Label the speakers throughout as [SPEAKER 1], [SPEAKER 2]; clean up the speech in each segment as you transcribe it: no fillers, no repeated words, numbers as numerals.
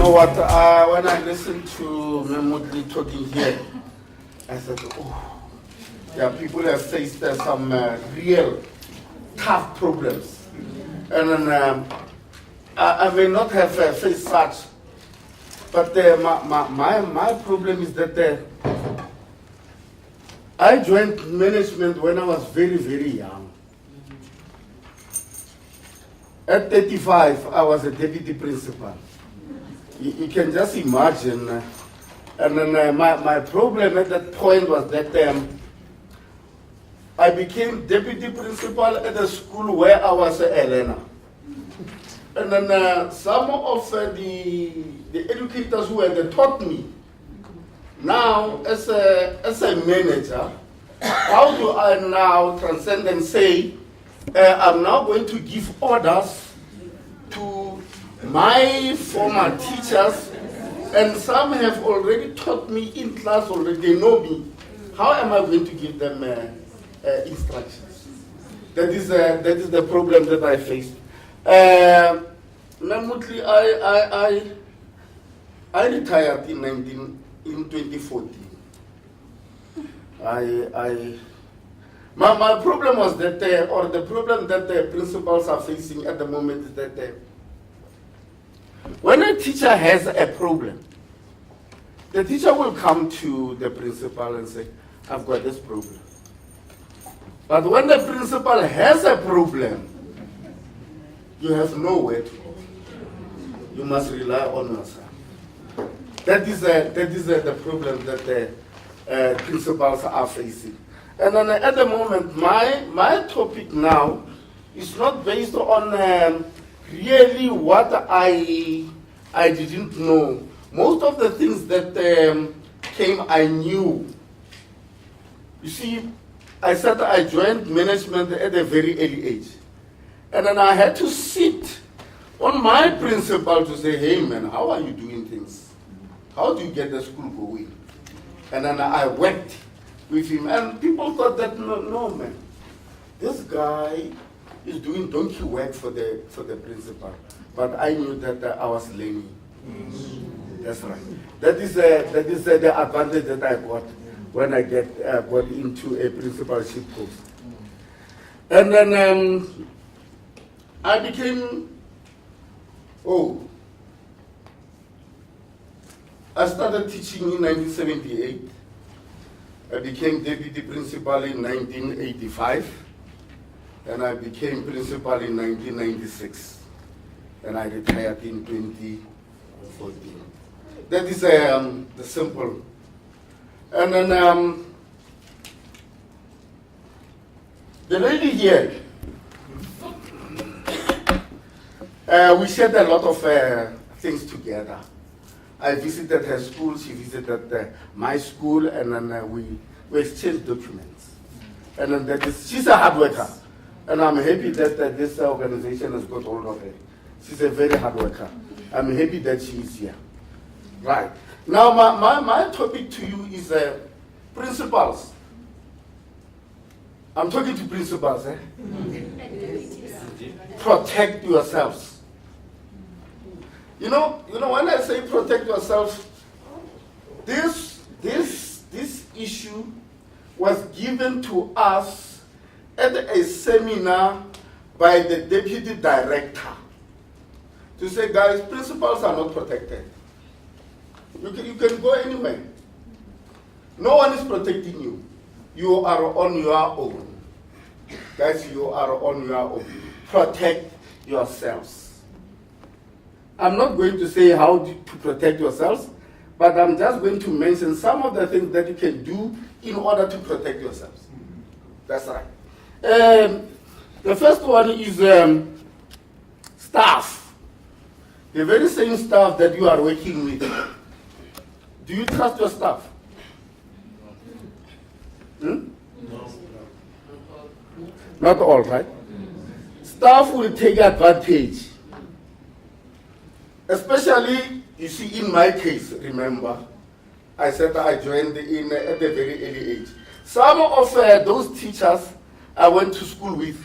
[SPEAKER 1] know what? When I listened to Memutli talking here, I said, oh, yeah, people have faced some real tough problems. And then I may not have faced such, but my problem is that I joined management when I was very, very young. At 35, I was a deputy principal. You can just imagine. And then my problem at that point was that I became deputy principal at a school where I was a learner. And then some of the educators who had taught me, now as a manager, how do I now transcend and say, I'm now going to give orders to my former teachers, and some have already taught me in class already, they know me. How am I going to give them instructions? That is the problem that I faced. Namutli, I retired in 2014. My problem was that, or the problem that the principals are facing at the moment is that when a teacher has a problem, the teacher will come to the principal and say, I've got this problem. But when the principal has a problem, you have nowhere to go. You must rely on yourself. That is the problem that the principals are facing. And then at the moment, my topic now is not based on really what I didn't know. Most of the things that came, I knew. You see, I said I joined management at a very early age. And then I had to sit on my principal to say, hey man, how are you doing things? How do you get the school going? And then I went with him, and people thought that, no man, this guy is doing donkey work for the principal. But I knew that I was learning. That's right. That is the advantage that I got when I got into a principalship post. And then I became, I started teaching in 1978. I became deputy principal in 1985. And I became principal in 1996. And I retired in 2014. That is the simple. And then the lady here, we shared a lot of things together. I visited her school, she visited my school, and then we exchanged documents. And then she's a hard worker. And I'm happy that this organization has got hold of her. She's a very hard worker. I'm happy that she is here. Right. Now, my topic to you is principles. I'm talking to principals. Protect yourselves. You know, when I say protect yourself, this issue was given to us at a seminar by the deputy director to say, guys, principals are not protected. You can go anywhere. No one is protecting you. You are on your own. Guys, you are on your own. Protect yourselves. I'm not going to say how to protect yourselves, but I'm just going to mention some of the things that you can do in order to protect yourselves. That's right. The first one is staff. The very same staff that you are working with. Do you trust your staff? No. Not all, right? Staff will take advantage. Especially, you see, in my case, remember, I said I joined at a very early age. Some of those teachers I went to school with,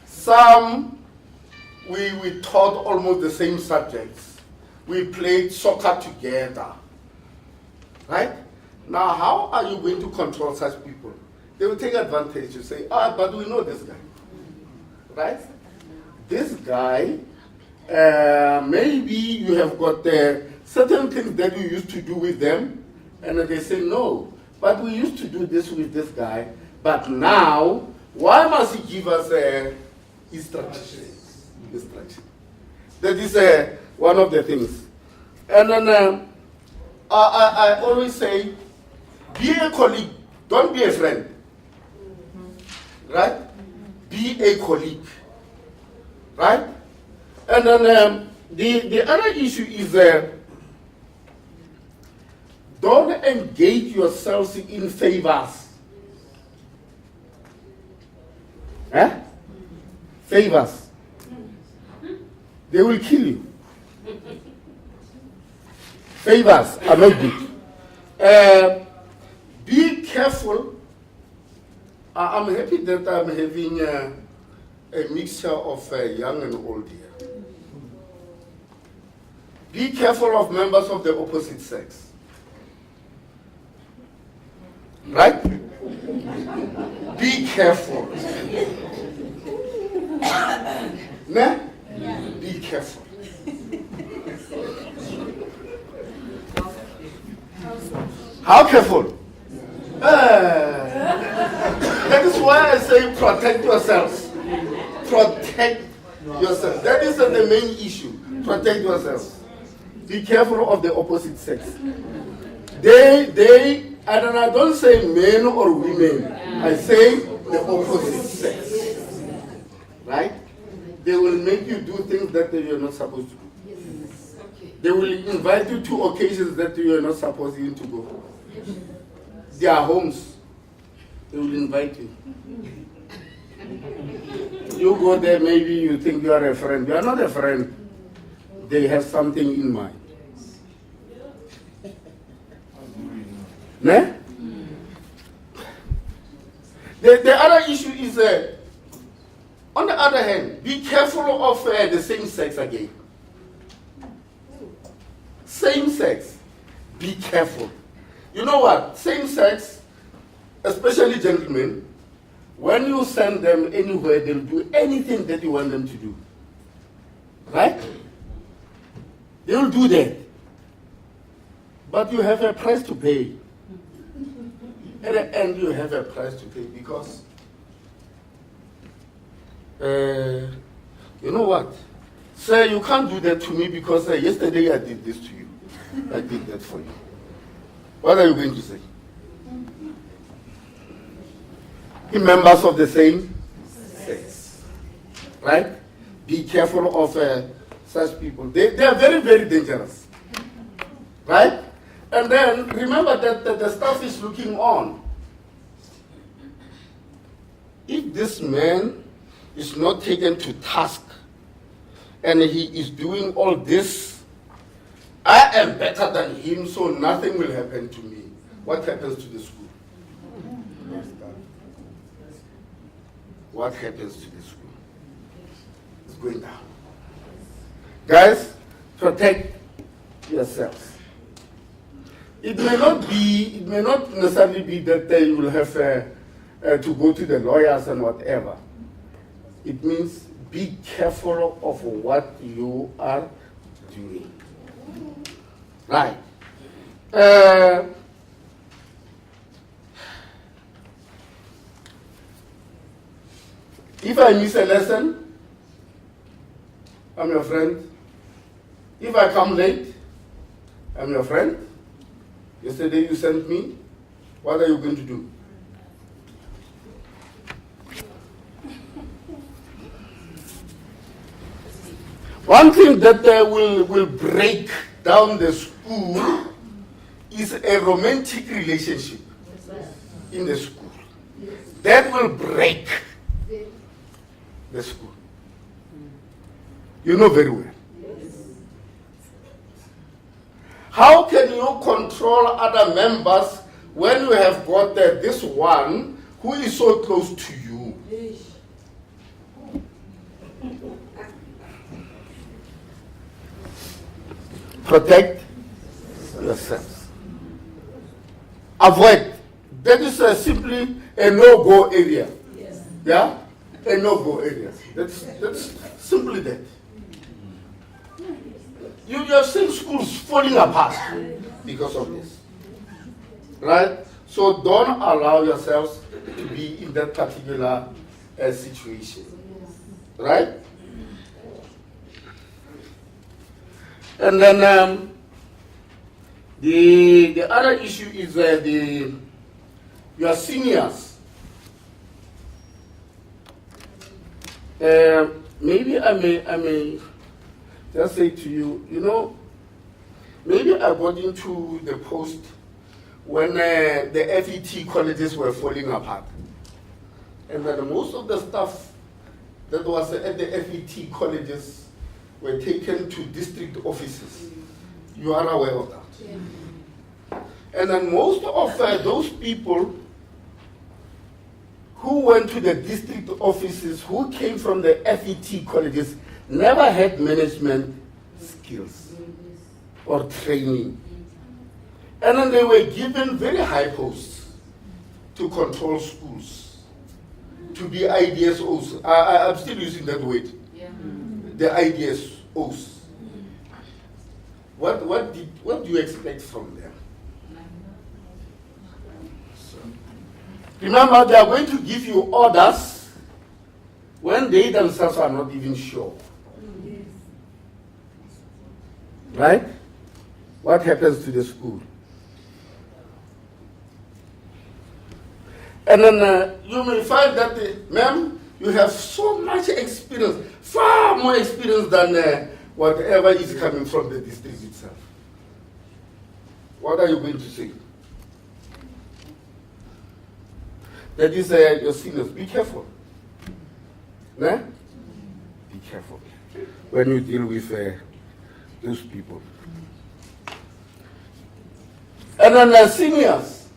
[SPEAKER 1] some we taught almost the same subjects. We played soccer together. Right? Now, how are you going to control such people? They will take advantage and say, but we know this guy. Right? This guy, maybe you have got certain things that you used to do with them, and they say, no, but we used to do this with this guy, but now, why must he give us instruction? That is one of the things. And then I always say, be a colleague, don't be a friend. Right? Be a colleague. Right? And then the other issue is don't engage yourselves in favors. Favors. They will kill you. Favors are not good. Be careful. I'm happy that I'm having a mixture of young and old here. Be careful of members of the opposite sex. Right? Be careful. Nah? Be careful. How careful? That is why I say protect yourselves. Protect yourself. That is the main issue. Protect yourselves. Be careful of the opposite sex. And I don't say men or women. I say the opposite sex. Right? They will make you do things that you're not supposed to do. They will invite you to occasions that you're not supposed even to go. Their homes, they will invite you. You go there, maybe you think you are a friend. You are not a friend. They have something in mind. Ne? The other issue is, on the other hand, be careful of the same sex again. Same sex. Be careful. You know what? Same sex, especially gentlemen, when you send them anywhere, they'll do anything that you want them to do. Right? They'll do that. But you have a price to pay. At the end, you have a price to pay because, you know what? Sir, you can't do that to me because yesterday I did this to you. I did that for you. What are you going to say? Be members of the same sex. Right? Be careful of such people. They are very, very dangerous. Right? And then remember that the staff is looking on. If this man is not taken to task and he is doing all this, I am better than him, so nothing will happen to me. What happens to the school? What happens to the school? It's going down. Guys, protect yourselves. It may not necessarily be that you will have to go to the lawyers and whatever. It means be careful of what you are doing. Right. If I miss a lesson, I'm your friend. If I come late, I'm your friend. Yesterday you sent me. What are you going to do? One thing that will break down the school is a romantic relationship in the school. That will break the school. You know very well. How can you control other members when you have got this one who is so close to you? Protect yourselves. Avoid. That is simply a no-go area.
[SPEAKER 2] Yes.
[SPEAKER 1] Yeah? A no-go area. That's simply that. You have seen schools falling apart because of this. Right? So don't allow yourselves to be in that particular situation. Right? And then the other issue is your seniors. Maybe I may just say to you, maybe I got into the post when the FET colleges were falling apart. And then most of the stuff that was at the FET colleges were taken to district offices. You are aware of that. Yeah. And then most of those people who went to the district offices, who came from the FET colleges, never had management skills or training. And then they were given very high posts to control schools, to be IDSOs. I'm still using that word. Yeah. The IDSOs. What do you expect from them? Remember, they are going to give you orders when they themselves are not even sure. Right? What happens to the school? And then you may find that, ma'am, you have so much experience, far more experience than whatever is coming from the district itself. What are you going to say? That is your seniors. Be careful. Nah? Be careful when you deal with those people. And then seniors.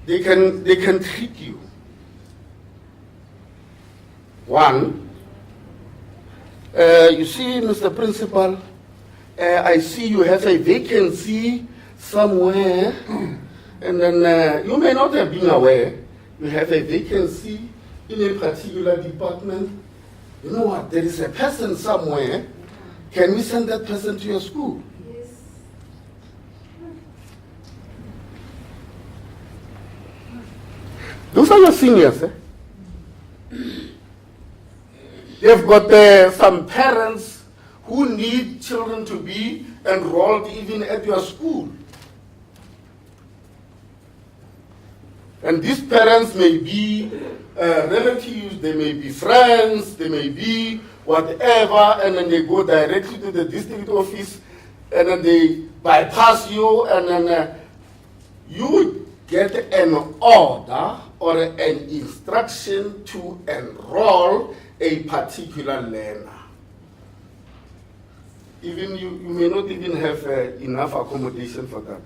[SPEAKER 1] They can treat you. One, you see, Mr. Principal, I see you have a vacancy somewhere, and then you may not have been aware you have a vacancy in a particular department. You know what? There is a person somewhere. Can we send that person to your school?
[SPEAKER 2] Yes.
[SPEAKER 1] Those are your seniors. They've got some parents who need children to be enrolled even at your school. And these parents may be relatives, they may be friends, they may be whatever, and then they go directly to the district office, and then they bypass you, and then you get an order or an instruction to enroll a particular learner. Even you may not even have enough accommodation for that.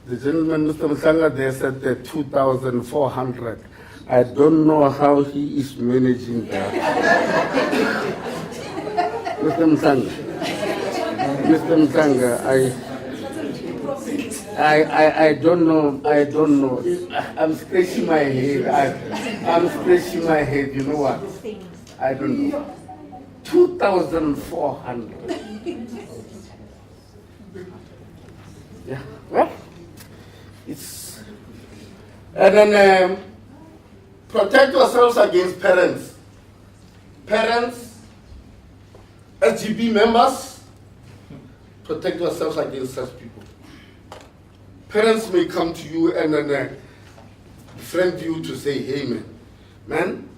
[SPEAKER 1] The gentleman, Mr. Msanga, there said 2,400. I don't know how he is managing that. Mr. Msanga, I don't know. I'm scratching my head. I'm scratching my head. You know what? I don't know. 2,400. Yeah. Well, it's. And then protect yourselves against parents. Parents, SGB members, protect yourselves against such people. Parents may come to you and then befriend you to say, hey man,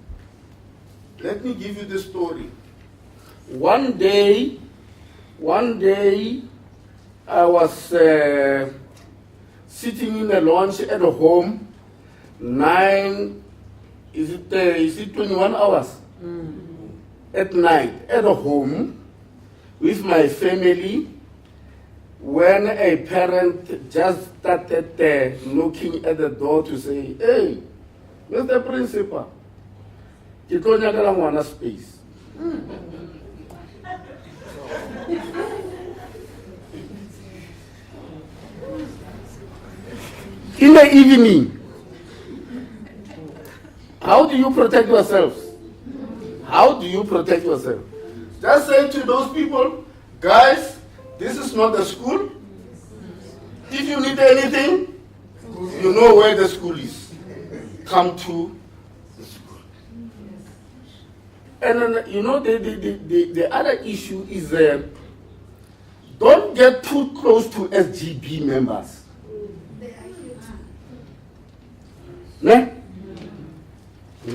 [SPEAKER 1] let me give you this story. One day, I was sitting in a lounge at home, 21 hours? At night, at home, with my family, when a parent just started knocking at the door to say, hey, Mr. Principal, Ke tlo nyakela ngwana space. In the evening, how do you protect yourselves? How do you protect yourself? Just say to those people, guys, this is not the school. If you need anything, you know where the school is. Come to the school. And then, you know, the other issue is don't get too close to SGB members. Ne?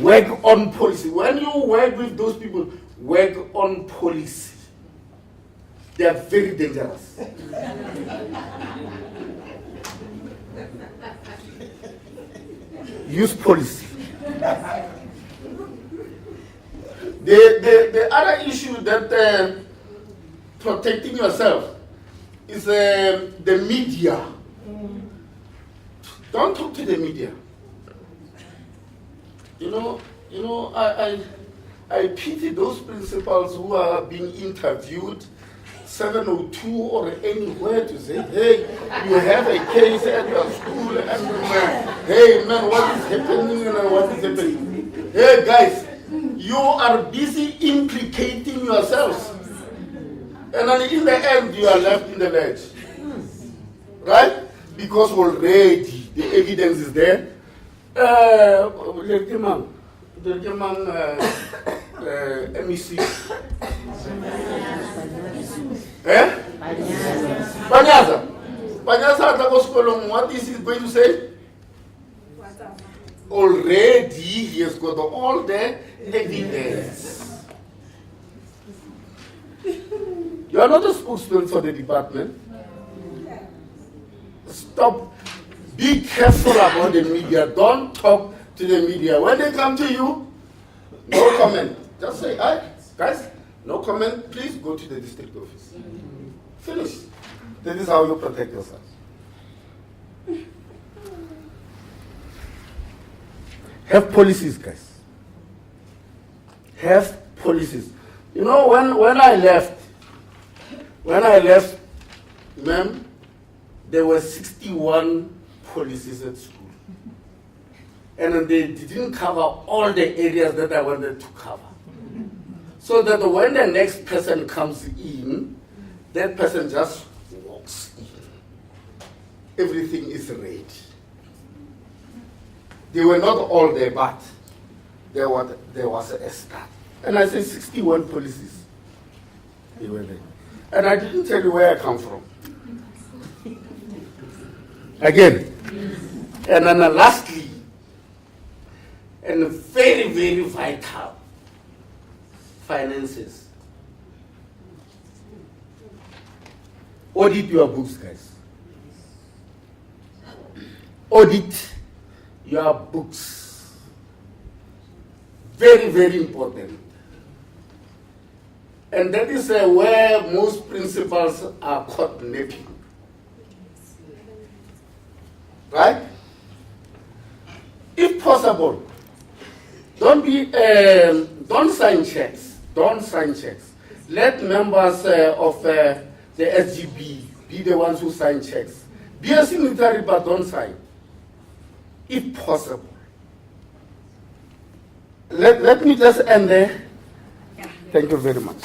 [SPEAKER 1] Work on policy. When you work with those people, work on policy. They are very dangerous. Use policy. The other issue that protecting yourself is the media. Don't talk to the media. You know, I pity those principals who are being interviewed 702 or anywhere to say, hey, you have a case at your school, and hey man, what is happening and what is happening? Hey guys, you are busy implicating yourselves. And then in the end, you are left in the ledge. Right? Because already the evidence is there. MEC. Banyaza. Banyaza, what is he going to say? Already he has got all the evidence. You are not a spokesman for the department. Stop. Be careful about the media. Don't talk to the media. When they come to you, no comment. Just say, hi, guys, no comment. Please go to the district office. Finish. That is how you protect yourself. Have policies, guys. Have policies. You know, when I left, ma'am, there were 61 policies at school. And they didn't cover all the areas that I wanted to cover. So that when the next person comes in, that person just walks in. Everything is ready. They were not all there, but there was a start. And I said 61 policies. They were there. And I didn't tell you where I come from. Again. And then lastly, and very, very vital, finances. Audit your books, guys. Audit your books. Very, very important. And that is where most principals are caught napping. Right? If possible, don't sign checks. Don't sign checks. Let members of the SGB be the ones who sign checks. Be a signatory, but don't sign. If possible. Let me just end there. Thank you very much.